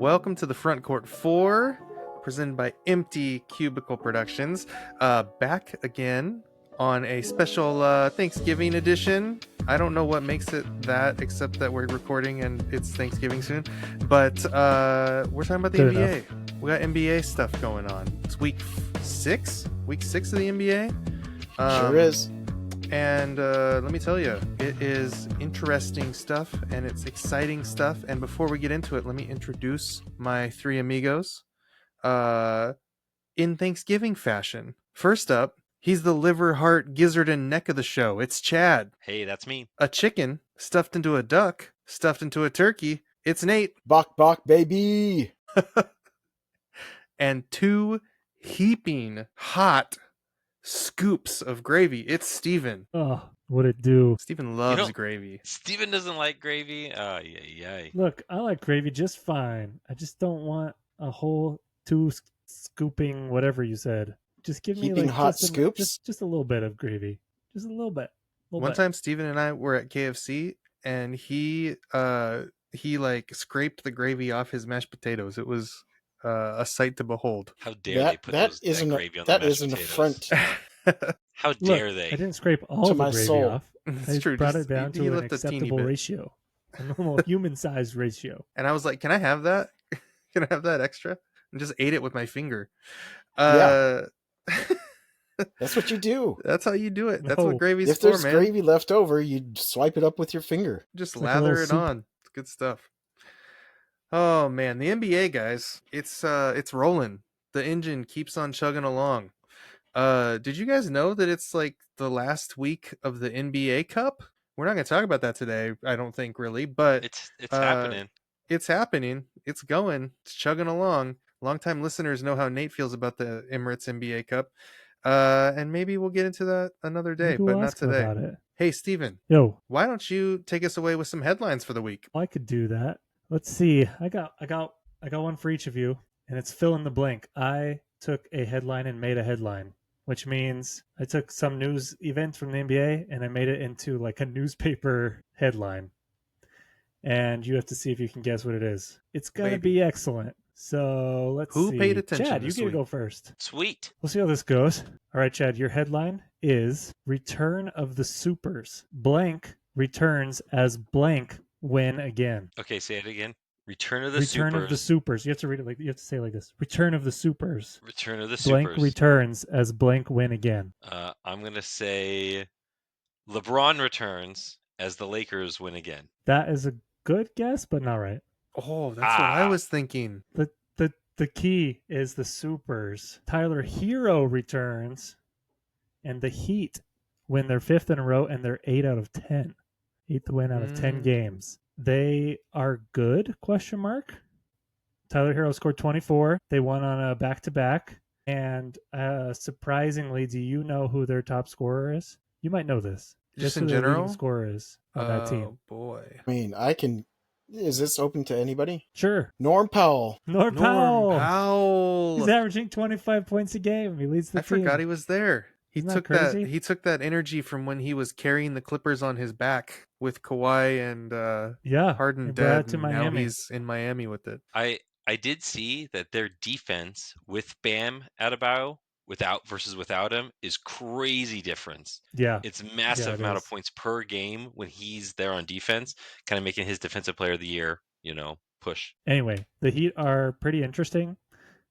Welcome to the Front Court 4, presented by Empty Cubicle Productions. Back again on a special Thanksgiving edition. I don't know what makes it that, except that we're recording and it's Thanksgiving soon. But we're talking about the Good NBA. enough. We got NBA stuff going on. It's week 6 of the NBA. Sure is. And let me tell you, it is interesting stuff and it's exciting stuff. And before we get into it, let me introduce my three amigos in Thanksgiving fashion. First up, he's the liver, heart, gizzard, and neck of the show. It's Chad. Hey, that's me. A chicken stuffed into a duck, stuffed into a turkey. It's Nate. Bok bok, baby. And two heaping hot scoops of gravy. It's Steven. Oh, what it do? Steven loves gravy. Steven doesn't like gravy. Yay. Look, I like gravy just fine. I just don't want a whole two scooping whatever you said. Just give me Heaping like hot just scoops? just a little bit of gravy. Just a little bit. One time Steven and I were at KFC and he like scraped the gravy off his mashed potatoes. It was a sight to behold. How dare they put that gravy on the mashed potatoes? That is an affront How dare Look, they? I didn't scrape all To the my gravy soul. off. It's I true. brought Just, it down he to an left a teeny acceptable bit. ratio. A normal human-sized ratio. And I was like, "Can I have that? Can I have that extra?" And just ate it with my finger. Yeah. That's what you do. That's how you do it. That's No. what gravy's If for, there's man. gravy left over, you swipe it up with your finger. Just It's like a lather little it soup. on. It's good stuff. Oh man, the NBA guys, it's rolling. The engine keeps on chugging along. Did you guys know that it's like the last week of the NBA Cup? We're not going to talk about that today, I don't think, really, but It's happening. It's happening. It's going. It's chugging along. Longtime listeners know how Nate feels about the Emirates NBA Cup. And maybe we'll get into that another day, Maybe but we'll not ask him today. about it. Hey, Steven, Yo, why don't you take us away with some headlines for the week? I could do that. Let's see. I got one for each of you, and it's fill in the blank. I took a headline and made a headline, which means I took some news event from the NBA and I made it into like a newspaper headline. And you have to see if you can guess what it is. It's gonna Maybe. be excellent. So let's see. Who paid attention Chad, you this get to week? go first. Sweet. We'll see how this goes. All right, Chad, your headline is Return of the Supers. Blank returns as blank win again. Okay, say it again. Return of the Return Supers. of the Supers. You have to read it like you have to say it like this. Return of the Supers. Return of the Blank Supers. returns as blank win again. I'm gonna say LeBron returns as the Lakers win again. That is a good guess, but not right. Oh, that's what I was thinking. The key is the Supers. Tyler Hero returns, and the Heat win their 5th in a row, and they're 8 out of 10. 8th win out of 10 games. They are good? ? Tyler Hero scored 24. They won on a back-to-back. And surprisingly, do you know who their top scorer is? You might know this. Just Guess in who their leading general? scorer is on that team. Oh boy. I mean, is this open to anybody? Sure. Norm Powell. Norm Powell. Powell. He's averaging 25 points a game. He leads the I team. forgot he was there. He Isn't that took crazy? He took that energy from when he was carrying the Clippers on his back with Kawhi and Yeah. Harden he brought it dead. to And now Miami. he's in Miami with it. I did see that their defense with Bam Adebayo without him is crazy difference. Yeah. It's massive Yeah, it amount is. of points per game when he's there on defense, kind of making his defensive player of the year, push. Anyway, the Heat are pretty interesting.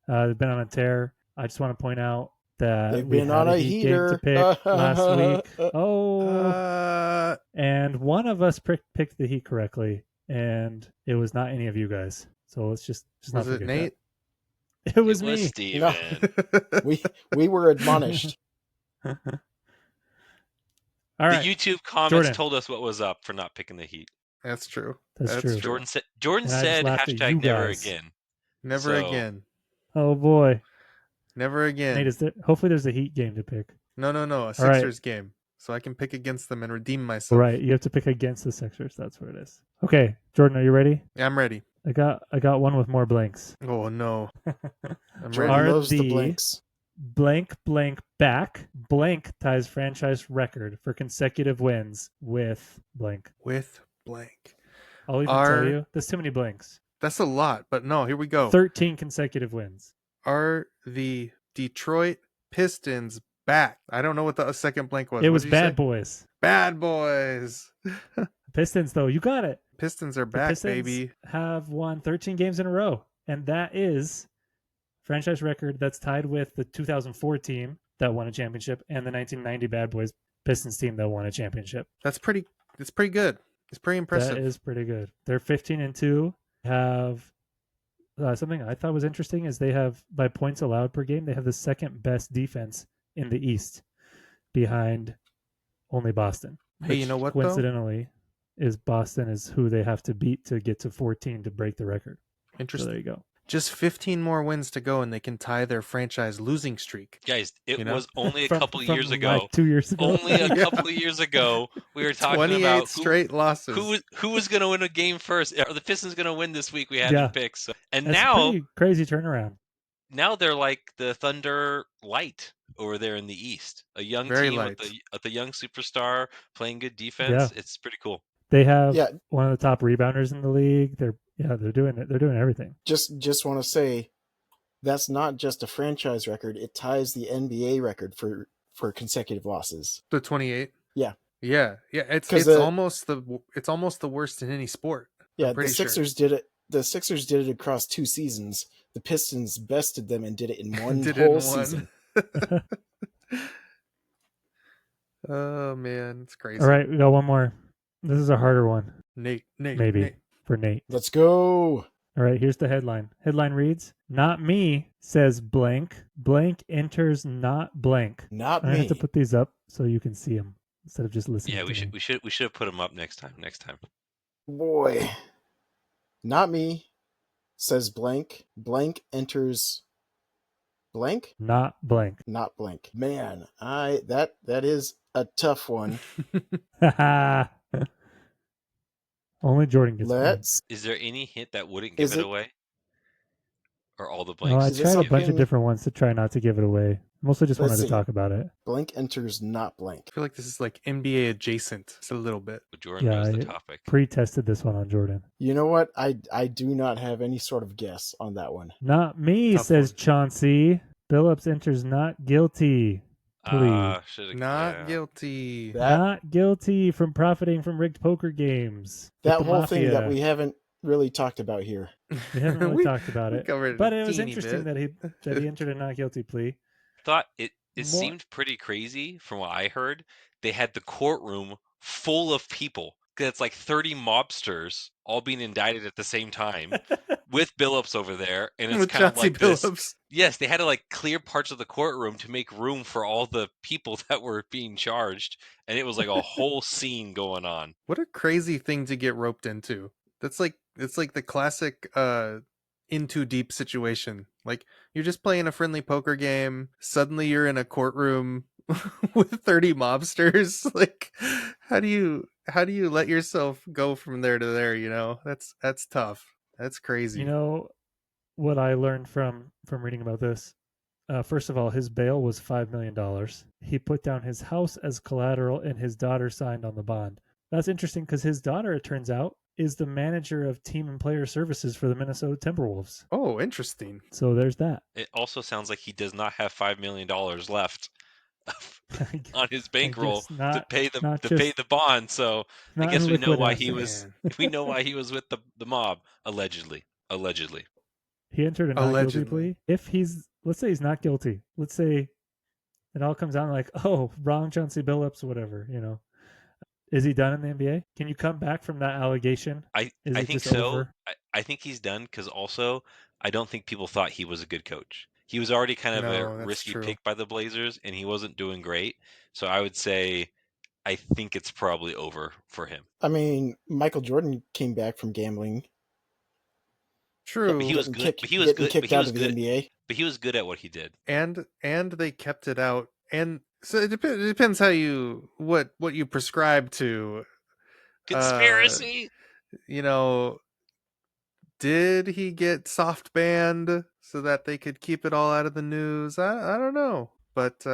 They've been on a tear. I just want to point out that They've we been had on a Heat heater. game to pick last week. Oh, Uh, and one of us picked the Heat correctly, and it was not any of you guys. So let's just not was it forget Nate? that. It was It me. was Steven. No. We were admonished. All The right. YouTube comments Jordan. told us what was up for not picking the Heat. That's true. That's true. Jordan said And I just laughed at you never guys. again. Never So- again. Oh boy. Never again. Nate, hopefully there's a Heat game to pick. No. A All right. Sixers game. So I can pick against them and redeem myself. Right. You have to pick against the Sixers. That's what it is. Okay, Jordan, are you ready? I'm ready. I got one with more blanks. Oh no. I'm Jordan ready. loves the RD. blanks. Blank back. Blank ties franchise record for consecutive wins with blank. With blank. I'll even tell you. There's too many blanks. That's a lot, but no, here we go. 13 consecutive wins. Are the Detroit Pistons back? I don't know what the second blank was. It What was did you say? Bad Boys. Bad Boys. Pistons, though, you got it. Pistons are The back, Pistons baby. have won 13 games in a row, and that is franchise record that's tied with the 2004 team that won a championship and the 1990 Bad Boys Pistons team that won a championship. It's pretty good. It's pretty impressive. That is pretty good. They're 15-2. Have something I thought was interesting is they have, by points allowed per game, they have the second best defense in the East, behind only Boston. Hey, you which know what, though? coincidentally is Boston is who they have to beat to get to 14 to break the record. So Interesting. there you go. Just 15 more wins to go, and they can tie their franchise losing streak. Guys, it You know? was only a From- couple from years like ago. 2 years ago. Only a Yeah. couple of years ago, we were talking 28 about straight losses. who was going to win a game first. Are the Pistons going to win this week? We had Yeah. them picked. So. And That's a now pretty crazy turnaround. they're like the Thunder light over there in the East. A young Very team light. with a young superstar playing good defense. Yeah. It's pretty cool. They have Yeah. one of the top rebounders in the league. They're doing it. They're doing everything. Just want to say, that's not just a franchise record. It ties the NBA record for consecutive losses. The 28. Yeah. Yeah. It's 'Cause almost the worst in any sport. Yeah, I'm pretty the Sixers did it. The Sixers did it across 2 seasons. The Pistons bested them and did it in one Did it in whole one. season. Oh man, it's crazy. All right, we got one more. This is a harder one, Nate. maybe, Nate. for Nate. Let's go. All right, here's the headline. Headline reads, "Not me," says blank. Blank enters not blank. Not I me. have to put these up so you can see them instead of just listening. Yeah, to we me. should have put them up next time. Boy. Not me, says blank. Blank enters blank? Not blank. Not blank. Man, that is a tough one. Only Jordan gets one. Let's Is there any hint that wouldn't give Is it it- away? Or all the No, I blanks? Is this tried a something- bunch of different ones to try not to give it away. Mostly just Let's wanted to see. talk about it. blank enters not blank. I feel like this is like NBA adjacent. It's a little bit. Jordan Yeah, knows the I- topic. Pre-tested this one on Jordan. You know what? I do not have any sort of guess on that one. Not me, Tough says one. Chauncey. Billups enters not guilty. Plea. Not guilty. That Not guilty from profiting from rigged poker games. with that the whole thing that mafia. we haven't really talked about here. We haven't really We- talked about we it. covered But a it was teeny interesting bit. that he entered a not guilty plea. Thought it More- seemed pretty crazy from what I heard. They had the courtroom full of people. 'Cause it's like 30 mobsters all being indicted at the same time with Billups over there, and it's With kind of Chauncey like this. Billups. Yes, they had to like clear parts of the courtroom to make room for all the people that were being charged, and it was like a whole scene going on. What a crazy thing to get roped into. It's like the classic in too deep situation. Like you're just playing a friendly poker game, suddenly you're in a courtroom with 30 mobsters. Like how do you let yourself go from there to there, you know? That's tough. That's crazy. You know what I learned from reading about this? First of all, his bail was $5 million. He put down his house as collateral, and his daughter signed on the bond. That's interesting because his daughter, it turns out, is the manager of team and player services for the Minnesota Timberwolves. Oh, interesting. So there's that. It also sounds like he does not have $5 million left on his bankroll guess not- to pay not pay just- the bond. So I Not guess in we know liquid why assets. he was. We know why he was with the mob allegedly. He entered a not guilty Allegedly. plea. If he's, let's say he's not guilty. Let's say it all comes down like, oh, wrong Chauncey Billups, whatever, you know. Is he done in the NBA? Can you come back from that allegation? I Is I it think just so. over? I think he's done because also I don't think people thought he was a good coach. He was already kind of No, a that's risky true. pick by the Blazers, and he wasn't doing great. So I would say I think it's probably over for him. I mean, Michael Jordan came back from gambling. True. but he was getting good- kicked- but he was getting good- but kicked he out was of the good. NBA. But he was good at what he did. and they kept it out, and so it depends how you what you prescribe to. Conspiracy. You know, did he get soft banned so that they could keep it all out of the news? I don't know, but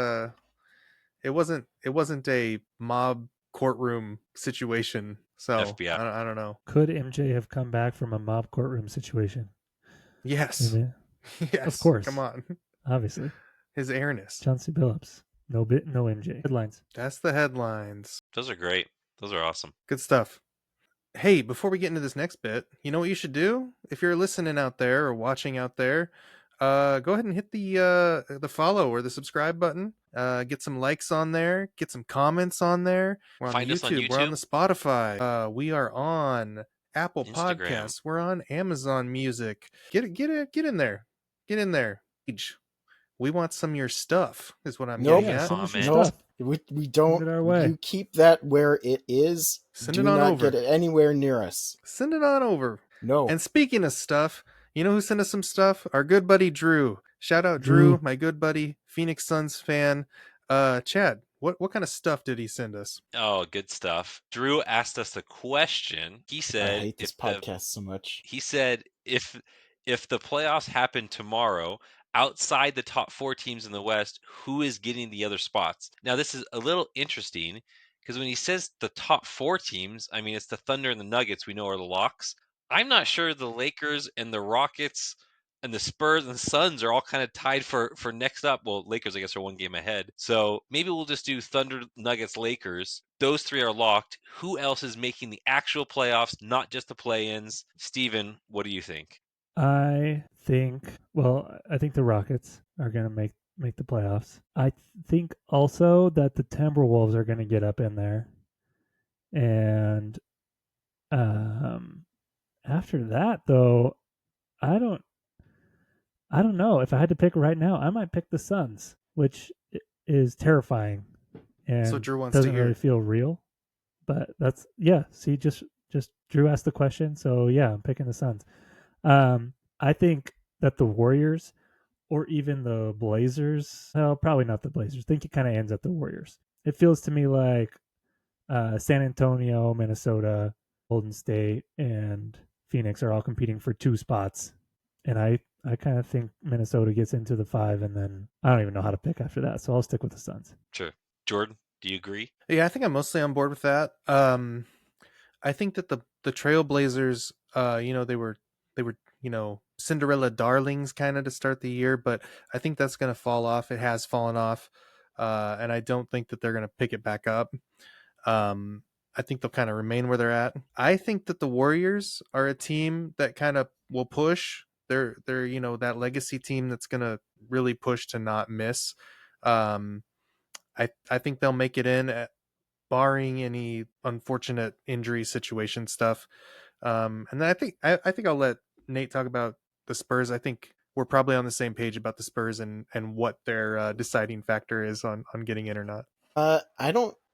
it wasn't a mob courtroom situation. So FBI. I don't know. Could MJ have come back from a mob courtroom situation? Yes. Amen. Yes. Of course. Come on. Obviously. His airness. Chauncey Billups. No MJ. Headlines. That's the headlines. Those are great. Those are awesome. Good stuff. Hey, before we get into this next bit, you know what you should do? If you're listening out there or watching out there, go ahead and hit the follow or the subscribe button. Get some likes on there. Get some comments on there. We're on Find the us on YouTube. We're on YouTube. the Spotify. We are on Apple Instagram. Podcasts. We're on Amazon Music. Get in there. Get in there. We want some of your stuff. Is what I'm Nope. getting Yeah, at. send us your Amen. stuff. We don't. Send it our way. You keep that where it is. Send Do it on not over. get it anywhere near us. Send it on over. No. And speaking of stuff, you know who sent us some stuff? Our good buddy Drew. Shout out Drew. Drew, my good buddy, Phoenix Suns fan. Chad, what kind of stuff did he send us? Oh, good stuff. Drew asked us a question. He I said, hate this podcast so much. he said if the playoffs happen tomorrow, outside the top 4 teams in the West, who is getting the other spots? Now, this is a little interesting because when he says the top 4 teams, I mean, it's the Thunder and the Nuggets we know are the locks. I'm not sure the Lakers and the Rockets and the Spurs and the Suns are all kind of tied for next up. Well, Lakers, I guess, are 1 game ahead. So maybe we'll just do Thunder, Nuggets, Lakers. Those 3 are locked. Who else is making the actual playoffs, not just the play-ins? Steven, what do you think? I think the Rockets are going to make the playoffs. I think also that the Timberwolves are going to get up in there. And after that, though, I don't know. If I had to pick right now, I might pick the Suns, which is terrifying and So Drew wants to doesn't hear. really feel real. But that's see, just Drew asked the question, so yeah, I'm picking the Suns. I think that the Warriors or even the Blazers, well, probably not the Blazers. I think it kind of ends at the Warriors. It feels to me like San Antonio, Minnesota, Golden State, and Phoenix are all competing for 2 spots. And I kind of think Minnesota gets into the 5, and then I don't even know how to pick after that. So I'll stick with the Suns. Sure. Jordan, do you agree? Yeah, I think I'm mostly on board with that. I think that the Trailblazers, they were Cinderella darlings kind of to start the year, but I think that's going to fall off. It has fallen off, and I don't think that they're going to pick it back up. I think they'll kind of remain where they're at. I think that the Warriors are a team that kind of will push. They're that legacy team that's going to really push to not miss. I think they'll make it in, barring any unfortunate injury situation stuff. And then I think I'll let Nate talk about the Spurs. I think we're probably on the same page about the Spurs and what their deciding factor is on getting in or not.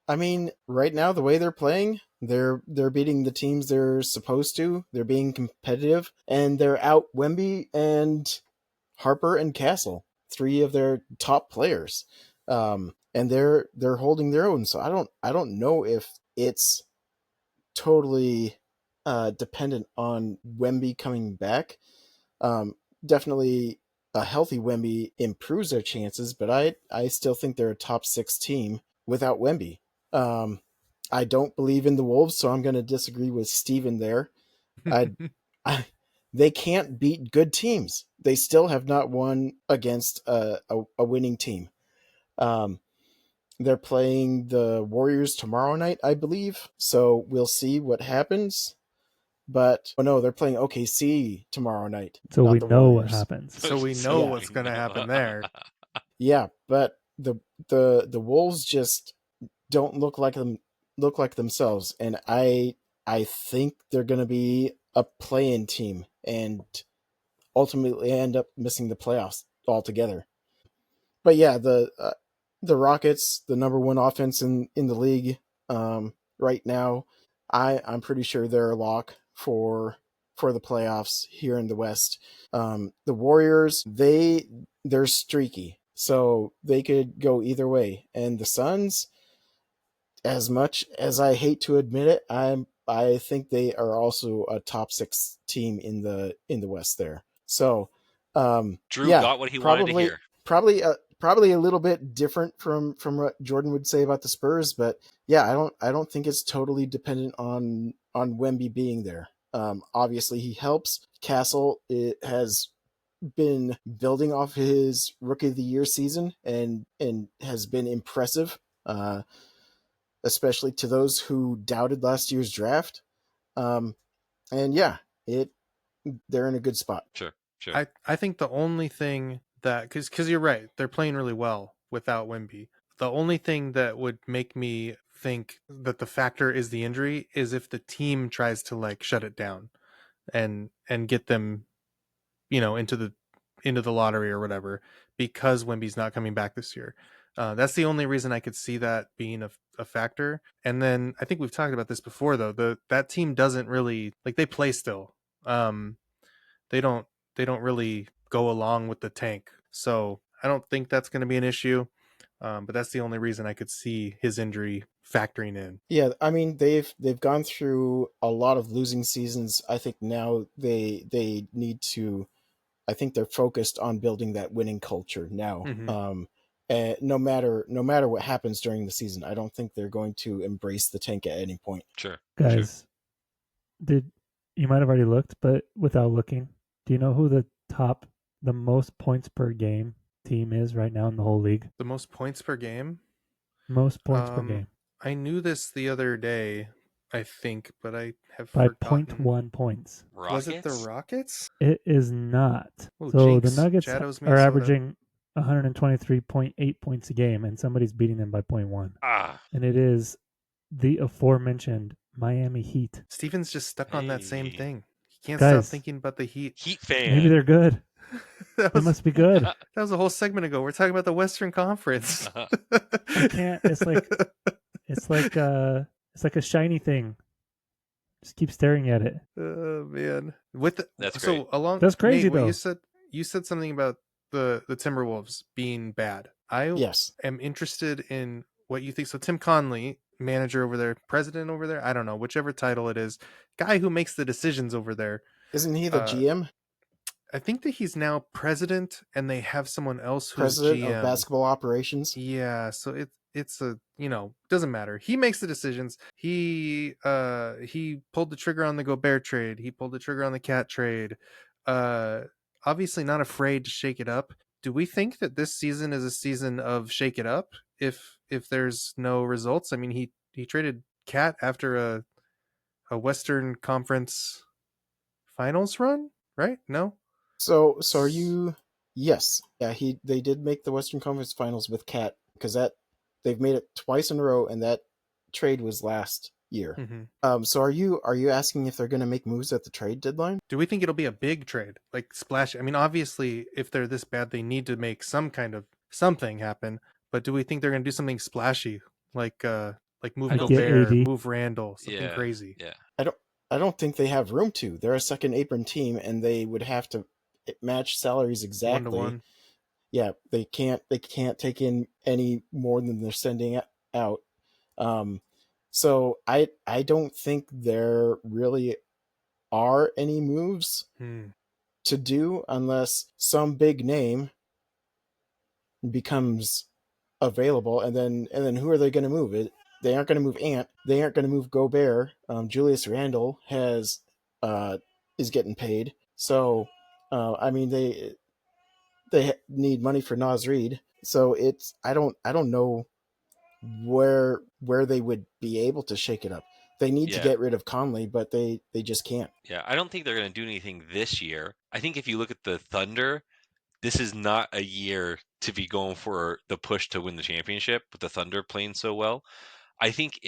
I mean, right now the way they're playing, they're beating the teams they're supposed to. They're being competitive, and they're out Wemby and Harper and Castle, 3 of their top players, and they're holding their own. So I don't know if it's totally dependent on Wemby coming back. Definitely a healthy Wemby improves their chances, but I still think they're a top 6 team without Wemby. I don't believe in the Wolves, so I'm going to disagree with Steven there. They can't beat good teams. They still have not won against a winning team. They're playing the Warriors tomorrow night, I believe, so we'll see what happens. But they're playing OKC tomorrow night. So we know what Warriors. happens. So we know what's going to happen there. Yeah, but the Wolves just don't look like themselves, and I think they're going to be a play-in team and ultimately end up missing the playoffs altogether. But yeah, the Rockets, the number 1 offense in the league right now, I'm pretty sure they're a lock for the playoffs here in the West. The Warriors, they're streaky, so they could go either way. And the Suns, as much as I hate to admit it, I think they are also a top 6 team in the West there. So Drew got what he wanted to hear. Probably probably a little bit different from what Jordan would say about the Spurs, but yeah, I don't think it's totally dependent on Wemby being there. Obviously, he helps. Castle has been building off his Rookie of the Year season and has been impressive, especially to those who doubted last year's draft. And yeah, they're in a good spot. Sure. I think the only thing that because you're right, they're playing really well without Wemby. The only thing that would make me think that the factor is the injury is if the team tries to like shut it down and get them, into the lottery or whatever, because Wemby's not coming back this year. That's the only reason I could see that being a factor. And then I think we've talked about this before, though. That team doesn't really like, they play still. They don't really go along with the tank. So I don't think that's going to be an issue. But that's the only reason I could see his injury factoring in. Yeah, I mean they've gone through a lot of losing seasons. I think now they need to. I think they're focused on building that winning culture now. Mm-hmm. And no matter what happens during the season, I don't think they're going to embrace the tank at any point. Sure. Guys, you might have already looked, but without looking, do you know who the most points per game team is right now in the whole league? The most points per game? Most points per game. I knew this the other day, I think, but I have By forgotten. 0.1 points. Rockets? Was it the Rockets? It is not. Oh, so jinx. the Nuggets Shadows are Minnesota. averaging 123.8 points a game, and somebody's beating them by 0.1. And it is the aforementioned Miami Heat. Steven's just stuck on that same Hey. thing. He can't Guys, stop thinking about the Heat. Heat fan. Maybe they're good. That They was, must be good. that was a whole segment ago. We're talking about the Western Conference. I can't. It's like a shiny thing. Just keep staring at it. Oh man, That's so great. That's crazy, Nate, what though. you said something about the Timberwolves being bad. I Yes. am interested in what you think. So Tim Conley, manager over there, president over there, I don't know, whichever title it is, guy who makes the decisions over there. Isn't he the GM? I think that he's now president, and they have someone else who's President GM of basketball operations. Yeah, so it's a doesn't matter. He makes the decisions. He pulled the trigger on the Gobert trade. He pulled the trigger on the Cat trade. Obviously not afraid to shake it up. Do we think that this season is a season of shake it up if there's no results? I mean, he traded Cat after a Western Conference Finals run, right? No. So are you? Yes, yeah. They did make the Western Conference Finals with Cat because they've made it twice in a row, and that trade was last year. Mm-hmm. So are you asking if they're going to make moves at the trade deadline? Do we think it'll be a big trade, like splash? I mean, obviously, if they're this bad, they need to make some kind of something happen. But do we think they're going to do something splashy, like move Gobert, move Randall, something crazy? Yeah. I don't think they have room to. They're a second apron team, and they would have to match salaries exactly. 1-to-1. Yeah, they can't take in any more than they're sending out. So I don't think there really are any moves to do unless some big name becomes available, and then who are they going to move? They aren't going to move Ant. They aren't going to move Gobert. Julius Randle is getting paid. So I mean they need money for Naz Reid. So I don't know where they would be able to shake it up. They need to get rid of Conley, but they just can't. Yeah, I don't think they're going to do anything this year. I think if you look at the Thunder, this is not a year to be going for the push to win the championship with the Thunder playing so well. I think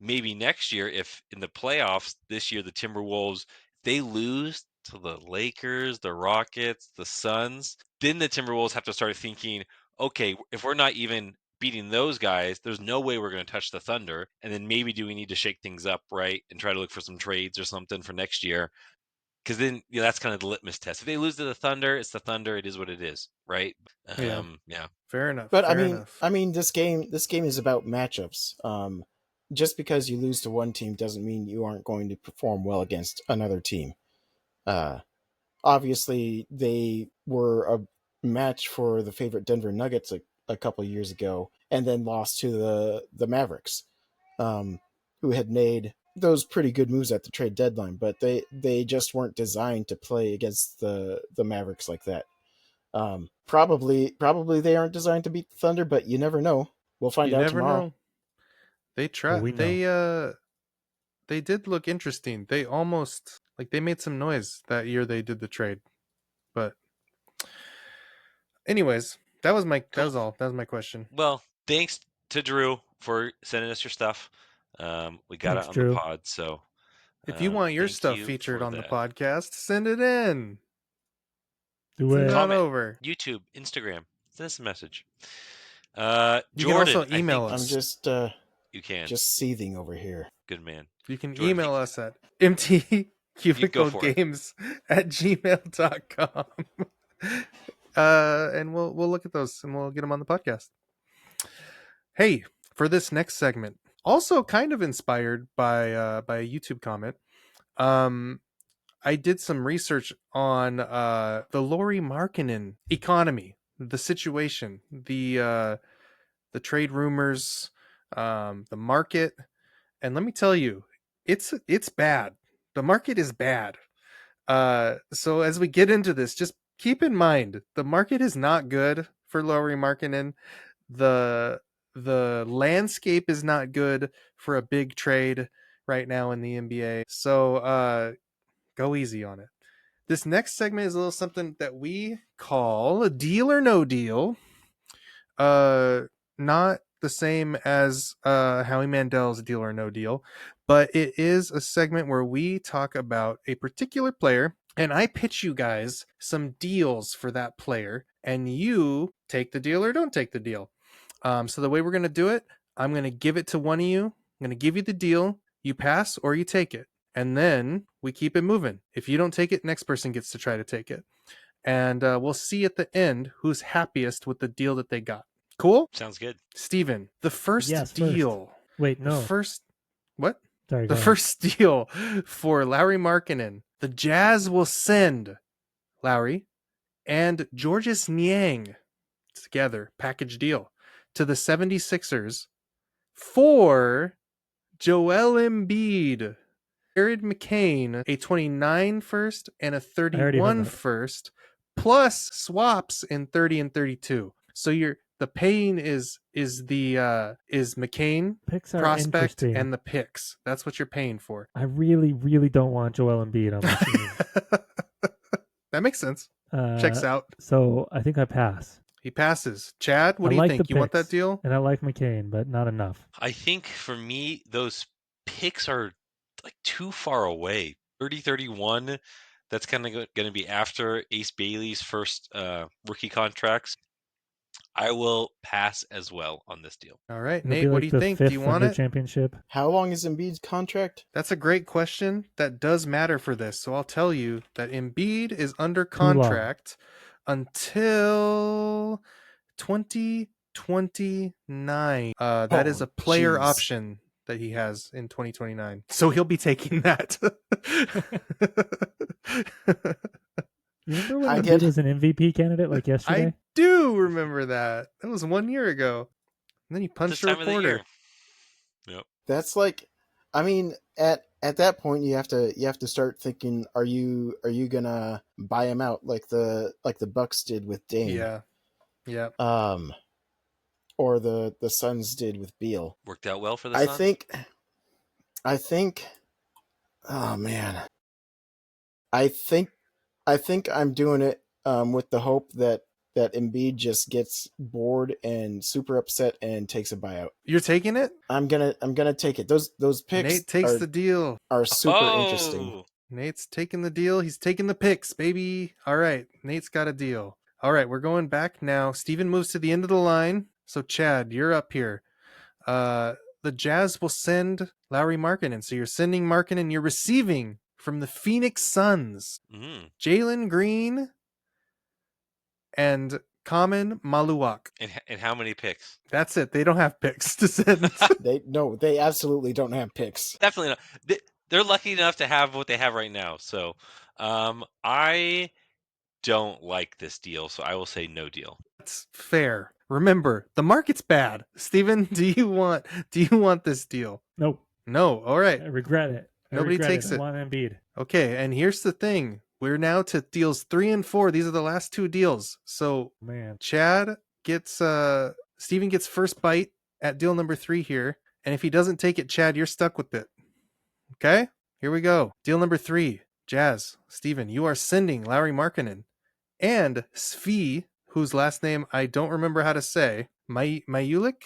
maybe next year, if in the playoffs this year, the Timberwolves, they lose to the Lakers, the Rockets, the Suns, then the Timberwolves have to start thinking, okay, if we're not even beating those guys, there's no way we're going to touch the Thunder. And then maybe do we need to shake things up, right? And try to look for some trades or something for next year. Because then that's kind of the litmus test. If they lose to the Thunder, it's the Thunder. It is what it is, right? Yeah. Fair enough. But fair I mean, this game is about matchups. Just because you lose to one team doesn't mean you aren't going to perform well against another team. Obviously, they were a match for the favorite Denver Nuggets a couple years ago, and then lost to the Mavericks, who had made those pretty good moves at the trade deadline, but they just weren't designed to play against the Mavericks like that. Probably they aren't designed to beat the Thunder, but you never know. We'll find You out never tomorrow. know. They tried. we They did look interesting. They almost they made some noise that year they did the trade. But anyways, that was all. That was my question. Well, thanks to Drew for sending us your stuff. We got Thanks, it on the Drew. pod, so If you want your thank stuff you featured for on the that. podcast, send it in. Do Send it. it on Comment, over. YouTube, Instagram, send us a message. You can Jordan, also email I think us. I'm just you can. just seething over here. Good man. You can Jordan, email thanks. us at mtcubiclegames@gmail.com. And we'll look at those and we'll get them on the podcast. Hey, for this next segment, also kind of inspired by a YouTube comment, I did some research on the Lauri Markkanen economy, the situation, the trade rumors, the market, and let me tell you, it's bad. The market is bad. So as we get into this, just keep in mind the market is not good for Lauri Markkanen. The landscape is not good for a big trade right now in the NBA. So go easy on it. This next segment is a little something that we call a deal or no deal. Not the same as Howie Mandel's deal or no deal, but it is a segment where we talk about a particular player and I pitch you guys some deals for that player and you take the deal or don't take the deal. So the way we're going to do it, I'm going to give it to one of you. I'm going to give you the deal. You pass or you take it. And then we keep it moving. If you don't take it, next person gets to try to take it. And we'll see at the end who's happiest with the deal that they got. Cool? Sounds good. Steven, the first deal. Wait, no. What? Sorry, the first deal for Lauri Markkanen. The Jazz will send Lauri and Georges Niang together, package deal, to the 76ers for Joel Embiid, Jared McCain, a 29 first and a 31 first, plus swaps in 30 and 32. So the paying is McCain, picks are prospect, and the picks. That's what you're paying for. I really, really don't want Joel Embiid on my team. That makes sense. Checks out. So I think I pass. He passes. Chad, what do you think? You want that deal? And I like McCain, but not enough. I think for me, those picks are too far away. 30-31, that's kind of going to be after Ace Bailey's first rookie contracts. I will pass as well on this deal. All right, Nate, what do you think? Do you want it? Championship. How long is Embiid's contract? That's a great question. That does matter for this. So I'll tell you that Embiid is under contract until 2029. That is a player option that he has in 2029. So he'll be taking that. You remember when Embiid was an MVP candidate like yesterday? I do remember that. That was 1 year ago. And then he punched a reporter. Yep. That's I mean, at that point you have to start thinking, are you gonna buy him out like the Bucks did with Dame? Yeah. Yeah. Or the Suns did with Beal. Worked out well for the Suns? I think oh man. I think I'm doing it with the hope that Embiid just gets bored and super upset and takes a buyout. You're taking it? I'm gonna take it. Those picks. Nate takes the deal. Are super interesting. Nate's taking the deal. He's taking the picks, baby. All right, Nate's got a deal. All right, we're going back now. Steven moves to the end of the line. So Chad, you're up here. The Jazz will send Lauri Markkanen. So you're sending Markkanen. You're receiving from the Phoenix Suns, Jalen Green and Kamen Maluak. And how many picks? That's it. They don't have picks to send. They absolutely don't have picks. Definitely not. They're lucky enough to have what they have right now. So I don't like this deal, so I will say no deal. That's fair. Remember, the market's bad. Steven, do you want this deal? Nope. No. All right. I regret it. Nobody takes I it. want Embiid. Okay, and here's the thing. We're now to deals 3 and 4. These are the last 2 deals. So Man. Chad gets Steven gets first bite at deal number 3 here. And if he doesn't take it, Chad, you're stuck with it. Okay? Here we go. Deal number 3. Jazz, Steven, you are sending Lauri Markkanen and Svi, whose last name I don't remember how to say. Mayulik?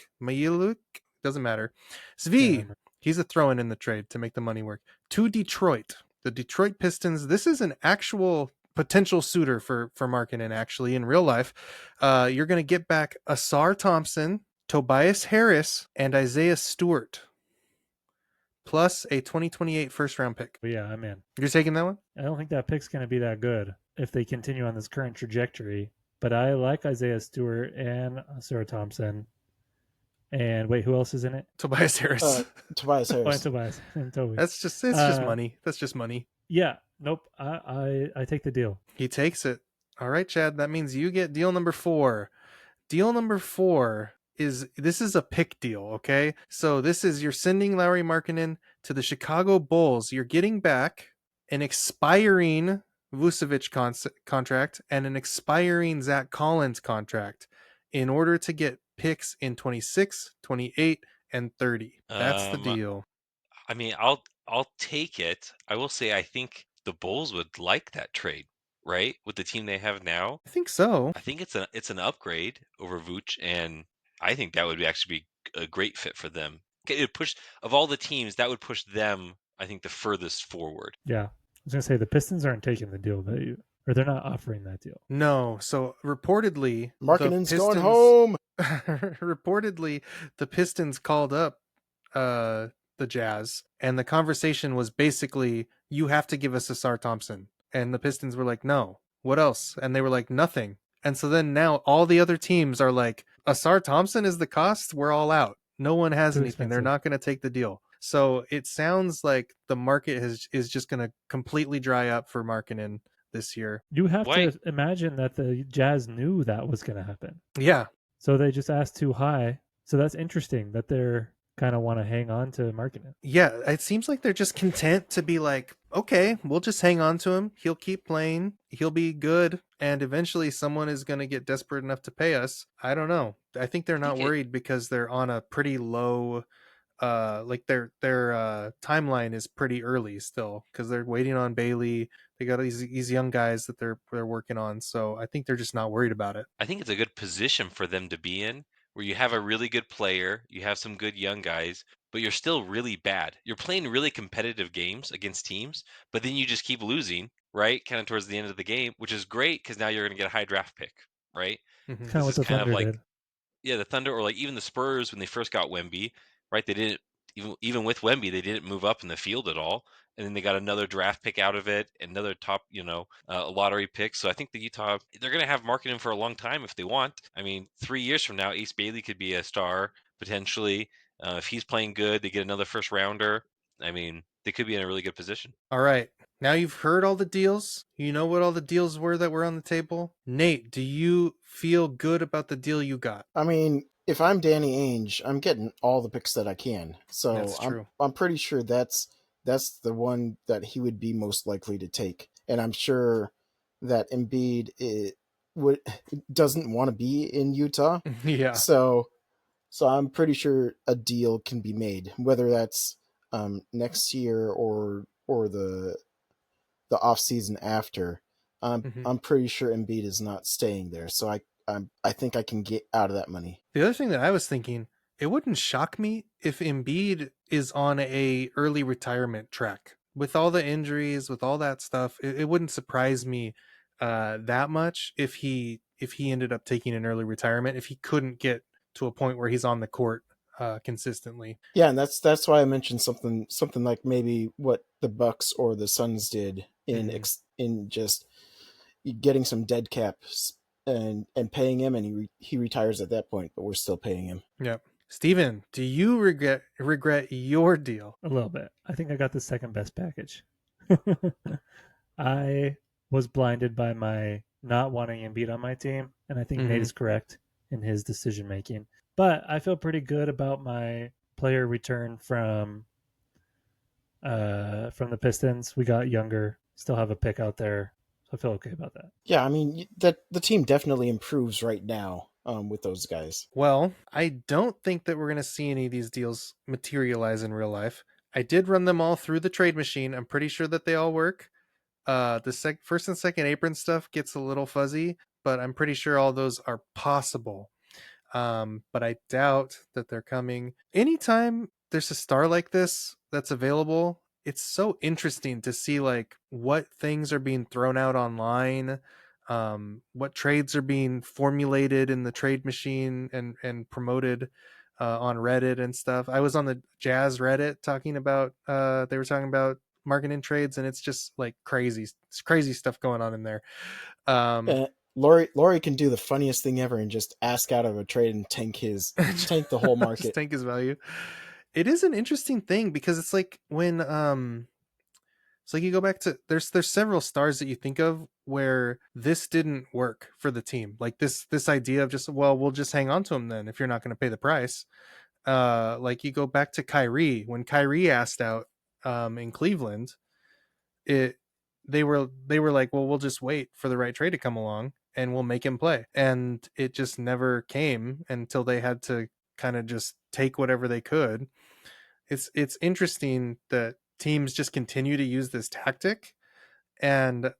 Doesn't matter. Svi, he's a throw-in in the trade to make the money work. To Detroit. The Detroit Pistons. This is an actual potential suitor for Markkanen, actually, in real life. You're going to get back Asar Thompson, Tobias Harris, and Isaiah Stewart, plus a 2028 first-round pick. But yeah, I'm in. You're taking that one? I don't think that pick's going to be that good if they continue on this current trajectory. But I like Isaiah Stewart and Sarah Thompson. And wait, who else is in it? Tobias Harris. Tobias Oh, and Harris. Tobias and Toby. It's just money. That's just money. Yeah. Nope. I take the deal. He takes it. All right, Chad. That means you get deal number 4. Deal number 4 this is a pick deal, okay? So this is you're sending Lauri Markkanen to the Chicago Bulls. You're getting back an expiring Vucevic contract and an expiring Zach Collins contract in order to get picks in 26, 28, and 30. That's the deal. I mean, I'll take it. I will say I think the Bulls would like that trade, right? With the team they have now. I think so. I think it's an upgrade over Vooch, and I think that would actually be a great fit for them. It push of all the teams, that would push them, I think, the furthest forward. Yeah. I was going to say the Pistons aren't taking the deal, or they're not offering that deal. No. So reportedly, Markkanen's going home. Reportedly, the Pistons called up the Jazz, and the conversation was basically, you have to give us Asar Thompson. And the Pistons were like, no. What else? And they were like, nothing. And so then now all the other teams are like, Asar Thompson is the cost? We're all out. No one has Too anything. expensive. They're not going to take the deal. So it sounds like the market is just going to completely dry up for Markkanen this year. You have Why- to imagine that the Jazz knew that was going to happen. Yeah. So they just asked too high. So that's interesting that they're kind of want to hang on to Markkanen. Yeah, it seems like they're just content to be like, okay, we'll just hang on to him. He'll keep playing. He'll be good. And eventually someone is going to get desperate enough to pay us. I don't know. I think they're not worried because they're on a pretty low, like their timeline is pretty early still because they're waiting on Bailey. They got these young guys that they're working on. So I think they're just not worried about it. I think it's a good position for them to be in, where you have a really good player, you have some good young guys, but you're still really bad. You're playing really competitive games against teams, but then you just keep losing, right? Kind of towards the end of the game, which is great because now you're going to get a high draft pick, right? Mhm. Kind of what This the is kind of Thunder like did. Yeah, the Thunder, or like even the Spurs when they first got Wemby, right? They didn't even with Wemby, they didn't move up in the field at all, and then they got another draft pick out of it, another top, lottery pick. So I think the Utah, they're going to have Markkanen for a long time if they want. I mean, 3 years from now, Ace Bailey could be a star potentially. If he's playing good, they get another first rounder. I mean, they could be in a really good position. All right. Now you've heard all the deals. You know what all the deals were that were on the table. Nate, do you feel good about the deal you got? I mean, if I'm Danny Ainge, I'm getting all the picks that I can. So That's true. I'm pretty sure that's the one that he would be most likely to take. And I'm sure that Embiid doesn't want to be in Utah. Yeah. So I'm pretty sure a deal can be made, whether that's next year or the off season after. Mhm. I'm pretty sure Embiid is not staying there. So I think I can get out of that money. The other thing that I was thinking, it wouldn't shock me if Embiid is on a early retirement track. With all the injuries, with all that stuff, it wouldn't surprise me that much if he ended up taking an early retirement, if he couldn't get to a point where he's on the court consistently. Yeah, and that's why I mentioned something like maybe what the Bucks or the Suns did in just getting some dead caps and paying him, and he retires at that point, but we're still paying him. Yep. Steven, do you regret your deal? A little bit. I think I got the second best package. I was blinded by my not wanting Embiid on my team, and I think Nate Mhm. is correct in his decision making. But I feel pretty good about my player return from the Pistons. We got younger, still have a pick out there, so I feel okay about that. Yeah, I mean that the team definitely improves right now with those guys. Well, I don't think that we're going to see any of these deals materialize in real life. I did run them all through the trade machine. I'm pretty sure that they all work. The first and second apron stuff gets a little fuzzy, but I'm pretty sure all those are possible. But I doubt that they're coming. Anytime there's a star like this that's available, it's so interesting to see like what things are being thrown out online, what trades are being formulated in the trade machine and promoted on Reddit and stuff. I was on the Jazz Reddit talking about they were talking about marketing trades, and it's just like crazy. It's crazy stuff going on in there. Uh, Laurie can do the funniest thing ever and just ask out of a trade and tank the whole Just market. tank his value. It is an interesting thing because it's like when it's like you go back to there's several stars that you think of where this didn't work for the team. Like this idea of just, well, we'll just hang on to him then if you're not going to pay the price. Like you go back to Kyrie when Kyrie asked out in Cleveland, it they were like, well, we'll just wait for the right trade to come along and we'll make him play. And it just never came until they had to kind of just take whatever they could. It's interesting that teams just continue to use this tactic, and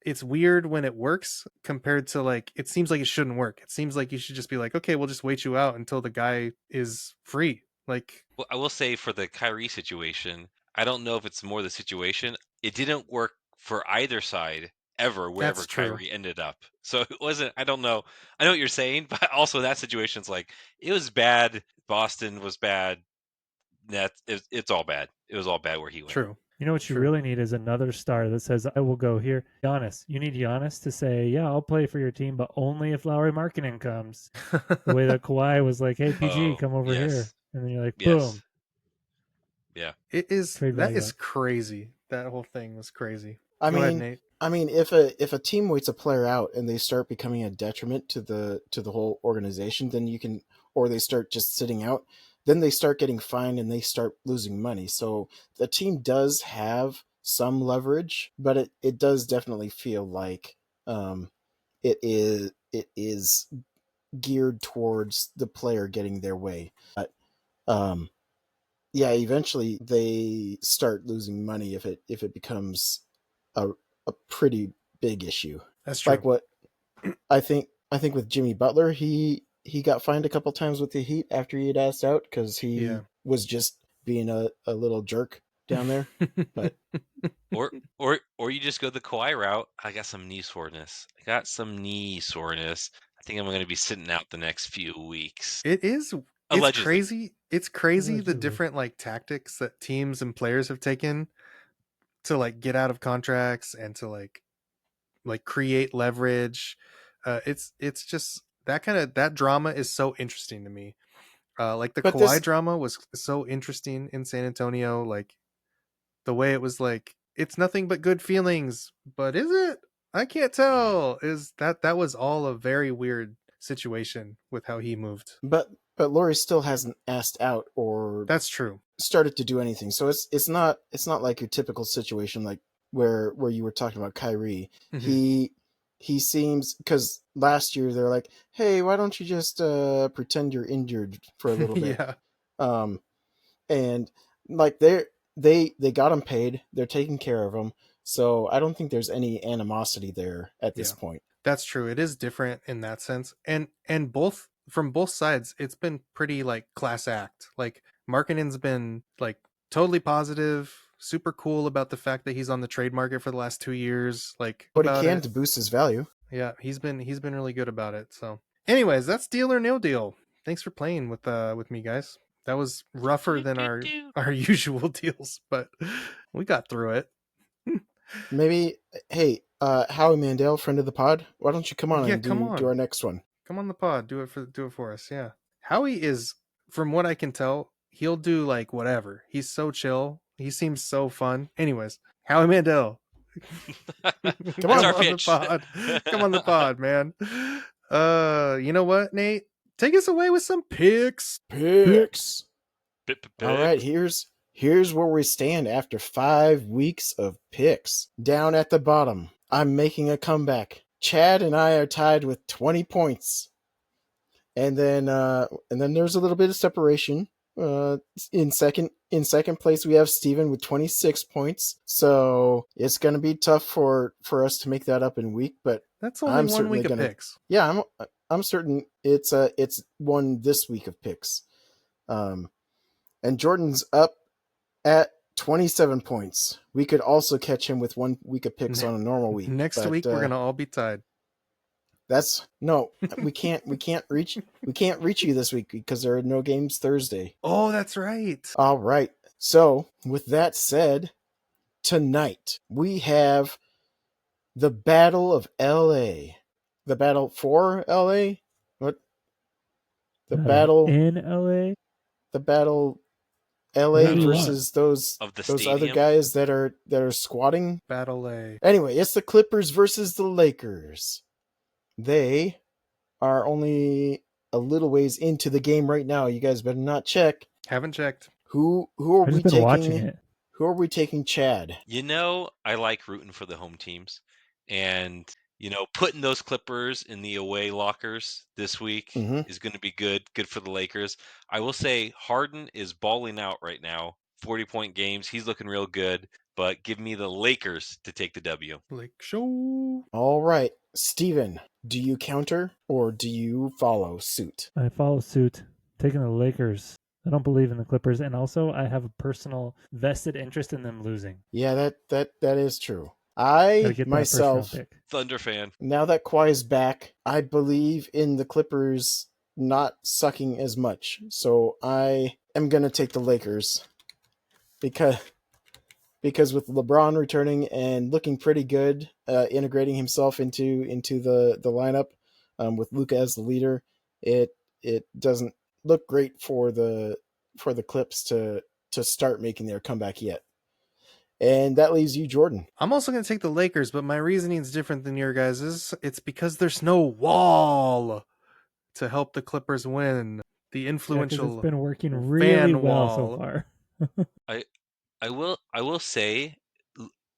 it's weird when it works compared to like it seems like it shouldn't work. It seems like you should just be like, okay, we'll just wait you out until the guy is free. Like Well, I will say for the Kyrie situation, I don't know if it's more the situation. It didn't work for either side ever, that's wherever true. Kyrie ended up. So it wasn't, I don't know. I know what you're saying, but also that situation's like, it was bad. Boston was bad. It's all bad. It was all bad where he went. True. You know what you True. really need is another star that says, I will go here. Giannis. You need Giannis to say, yeah, I'll play for your team, but only if Lauri Markkanen comes. The way that Kawhi was like, hey, PG, Oh, come over here. yes. And then you're like, Yes. boom, Yeah. It is trade that value is up. crazy. That whole thing was crazy. I Go ahead, mean, Nate. if a team waits a player out and they start becoming a detriment to the whole organization, then you can, or they start just sitting out, then they start getting fined and they start losing money. So the team does have some leverage, but it does definitely feel like it is geared towards the player getting their way. But um, yeah, eventually they start losing money if it becomes a a pretty big issue. That's Like true. what I think with Jimmy Butler, he got fined a couple times with the Heat after he had asked out because Yeah. he was just being a little jerk down there. But Or you just go the Kawhi route. I got some knee soreness. I think I'm going to be sitting out the next few weeks. It is it's Allegedly. crazy. It's crazy the Allegedly. different like tactics that teams and players have taken to like get out of contracts and to like create leverage. It's just that kind of that drama is so interesting to me. Like the but Kawhi this drama was so interesting in San Antonio. Like the way it was like it's nothing but good feelings, but is it? I can't Mhm. tell. Is that was all a very weird situation with how he moved. but Laurie still hasn't asked out or That's true. started to do anything. So it's not like your typical situation like where you were talking about Kyrie. Hmm. He seems because last year they're like, hey, why don't you just pretend you're injured for a little bit? Yeah, Um, and like they got him paid. They're taking care of him. So I don't think there's any animosity there at this yeah. point. That's true. It is different in that sense. And both from both sides, it's been pretty like class act. Like Markkinen's been like totally positive, super cool about the fact that he's on the trade market for the last 2 years, like But he about can it. to boost his value. Yeah, he's been really good about it. So anyways, that's deal or no deal. Thanks for playing with me guys. That was rougher Do, than do, our do. our usual deals, but we got through it. Maybe, hey, Howie Mandel, friend of the pod, why don't you come on Yeah, and come do on. our next one? Come on the pod. Do it for us. Yeah. Howie is, from what I can tell, he'll do like whatever. He's so chill. He seems so fun. Anyways, Howie Mandel, Come That's on. our on the pitch. pod. Come on the pod, man. You know what, Nate? Take us away with some picks. Picks. Pip. All right, here's where we stand after 5 weeks of picks. Down at the bottom, I'm making a comeback. Chad and I are tied with 20 points. And then there's a little bit of separation. In second place we have Steven with 26 points. So it's going to be tough for us to make that up in week, but That's only I'm 1 certainly week of gonna- picks. yeah, I'm certain it's one this week of picks. And Jordan's up at 27 points. We could also catch him with 1 week of picks on a normal week. Next but, week we're gonna all be tied. We can't reach you this week because there are no games Thursday. Oh, that's right. All right. So with that said, tonight we have the Battle of LA. The battle for LA? What? The battle in LA. the battle LA Where do you versus those Of the other stadium? guys that are squatting. Battle A. Anyway, it's the Clippers versus the Lakers. They are only a little ways into the game right now. You guys better not check. Haven't checked. Who are I've we just been watching taking? it. Who are we taking, Chad? You know, I like rooting for the home teams. And, putting those Clippers in the away lockers this week Mhm. is going to be good for the Lakers. I will say Harden is balling out right now. 40-point games. He's looking real good. But give me the Lakers to take the W. Lake Show. All right, Steven, do you counter or do you follow suit? I follow suit, taking the Lakers. I don't believe in the Clippers, and also I have a personal vested interest in them losing. Yeah, that is true. Gotta I get that myself, first round pick. Thunder fan. now that Kawhi's back, I believe in the Clippers not sucking as much. So I am going to take the Lakers because with LeBron returning and looking pretty good, integrating himself into the lineup, with Luka as the leader, it doesn't look great for the Clips to start making their comeback yet. And that leaves you, Jordan. I'm also going to take the Lakers, but my reasoning is different than your guys's. It's because there's no wall to help the Clippers win. The Yeah, 'cause influential it's been working really fan well wall. so far. I will say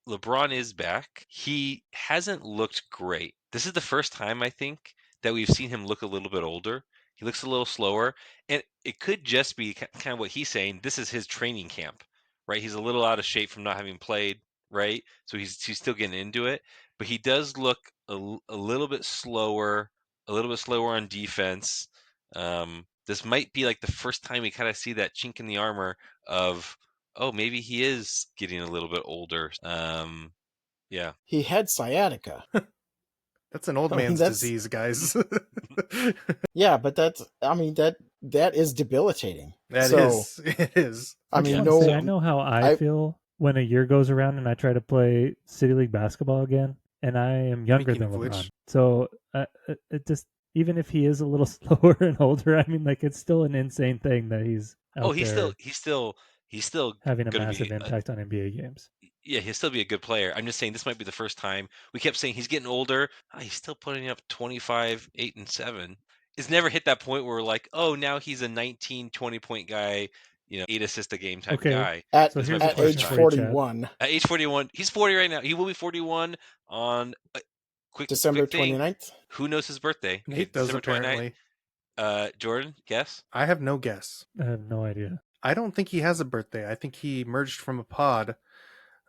LeBron is back. He hasn't looked great. This is the first time I think that we've seen him look a little bit older. He looks a little slower, and it could just be kind of what he's saying. This is his training camp, right? He's a little out of shape from not having played, right? So he's still getting into it, but he does look a little bit slower, on defense. This might be like the first time we kind of see that chink in the armor of, oh, maybe he is getting a little bit older. Yeah. He had sciatica. That's an old I mean, man's that's- disease, guys. Yeah, but that is debilitating. That So, is. It is. I I just mean, wanna say, no, I know how I feel when a year goes around and I try to play City League basketball again, and I am younger Speaking than of LeBron. which. So it just, even if he is a little slower and older, I mean, like, it's still an insane thing that he's out Oh, he's there still having a gonna massive be impact on NBA games. yeah, he'll still be a good player. I'm just saying this might be the first time. We kept saying he's getting older. He's still putting up 25, 8, and 7. It's never hit that point where we're like, oh, now he's a 19, 20-point guy, 8 assist a game type Okay, guy. at so This here's might a be the at first age question time. for you, Chad. 41, At age 41, he's 40 right now. He will be 41 on December quick thing. 29th. Who knows his birthday? Nate does, December 29th. apparently. Jordan, guess? I have no guess. I have no idea. I don't think he has a birthday. I think he merged from a pod,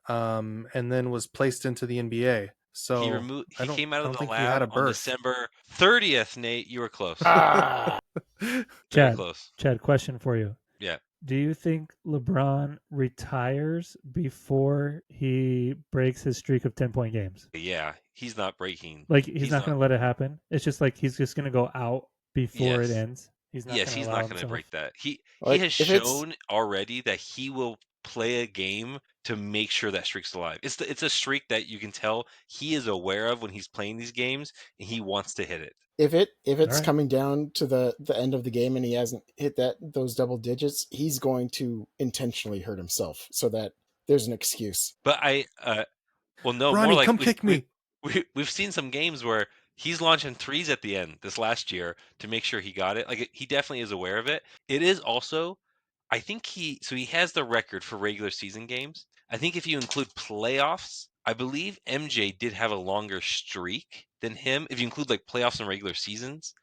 and then was placed into the NBA. So He came out of the think he had a lab on birth. December 30th, Nate. You were close. Ah, Very Chad, close. Chad, question for you. Yeah. Do you think LeBron retires before he breaks his streak of 10-point games? Yeah, he's not breaking. Like, he's not going to let it happen? It's just like he's just going to go out before Yes. it ends? He's not Yes, going he's to not allow going to himself? break that. He Like, has if it's- shown already that he will play a game to make sure that streak's alive. It's a streak that you can tell he is aware of when he's playing these games, and he wants to hit it. if it's Alright. coming down to the end of the game and he hasn't hit those double digits, he's going to intentionally hurt himself so that there's an excuse. But Well, no, more Ronnie, like come kick me. we've seen some games where he's launching threes at the end this last year to make sure he got it. Like he definitely is aware of it. It is also, I think he has the record for regular season games. I think if you include playoffs, I believe MJ did have a longer streak than him. If you include like playoffs and regular seasons,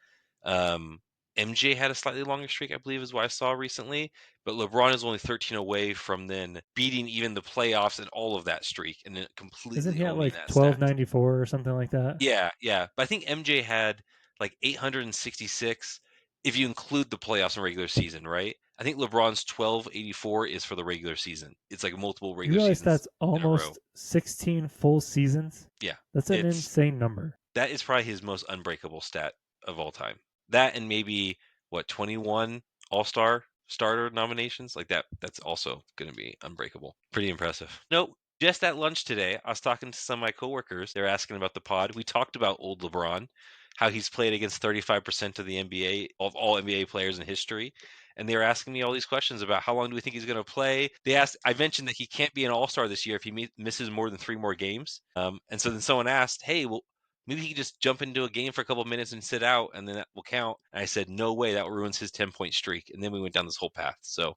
um, MJ had a slightly longer streak, I believe, is what I saw recently. But LeBron is only 13 away from then beating even the playoffs and all of that streak, and then Isn't completely he at owning like that stat. 1294 or something like that? Yeah, yeah. But I think MJ had like 866 if you include the playoffs and regular season, right? I think LeBron's 1284 is for the regular season. It's like multiple You regular realize seasons that's in a row. almost 16 full seasons? Yeah. That's an It's insane number. that is probably his most unbreakable stat of all time. That and maybe what 21 All-Star starter nominations like that. That's also going to be unbreakable. Pretty impressive. Nope. Just at lunch today, I was talking to some of my coworkers. They're asking about the pod. We talked about old LeBron, how he's played against 35% of the NBA, of all NBA players in history. And they were asking me all these questions about how long do we think he's going to play. They asked, I mentioned that he can't be an all-star this year if he misses more than 3 more games. And so then someone asked, hey, well, maybe he could just jump into a game for a couple of minutes and sit out, and then that will count. And I said, no way, that ruins his 10-point streak. And then we went down this whole path. So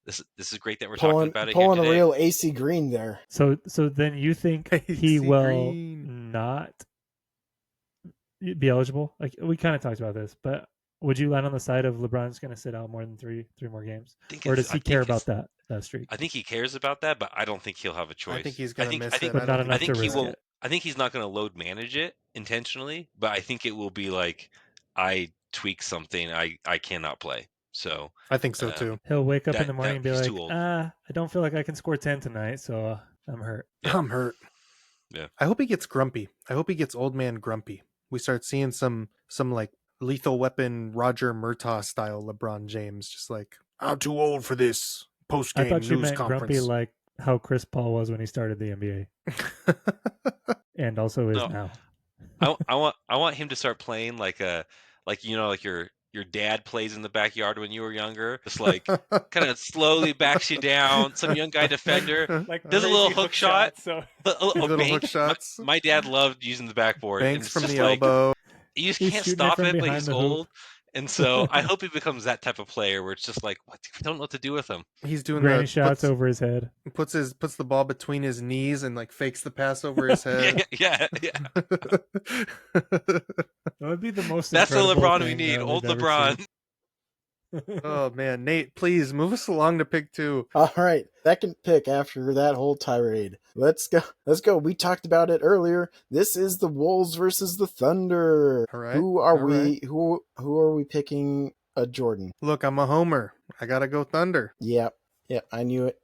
this is great that we're talking about it here Pulling a today. real AC Green there. So then you think he AC will Green. not be eligible? Like we kind of talked about this, but would you land on the side of LeBron's going to sit out more than three more games, or does he care about that streak? I think he cares about that, but I don't think he'll have a choice. I think he's gonna miss it. But not enough I think to he risk won't. it. I think he's not going to load manage it intentionally, but I think it will be like I tweak something, I cannot play. So I think so too. He'll wake up in that- the morning that- and be he's like, too old. I don't feel like I can score 10 tonight, so I'm hurt. Yeah. I'm hurt. Yeah. I hope he gets grumpy. I hope he gets old man grumpy. We start seeing some like Lethal Weapon Roger Murtaugh style LeBron James, just like I'm too old for this post I game thought you news meant grumpy conference. like how Chris Paul was when he started the NBA, and also is No. now. I want him to start playing like your dad plays in the backyard when you were younger. Just like kind of slowly backs you down. Some young guy defender does a little hook shot. So Little Bank. hook shots. My dad loved using the backboard. And Banks it's from just the like, elbow. you just He's can't shooting it stop from it, but behind he's the hoop. old. And so I hope he becomes that type of player where it's just like, what? I don't know what to do with him. He's doing granny the shots over his head. puts the ball between his knees and like fakes the pass over his head. Yeah. That would be the most. That's the incredible LeBron we thing need. that Old we've ever LeBron. seen. Oh man, Nate, please move us along to pick 2. All right, second pick after that whole tirade. Let's go. We talked about it earlier. This is the Wolves versus the Thunder. All right. Who are we? Who are we picking? Jordan. Look, I'm a homer. I gotta go Thunder. Yep. I knew it.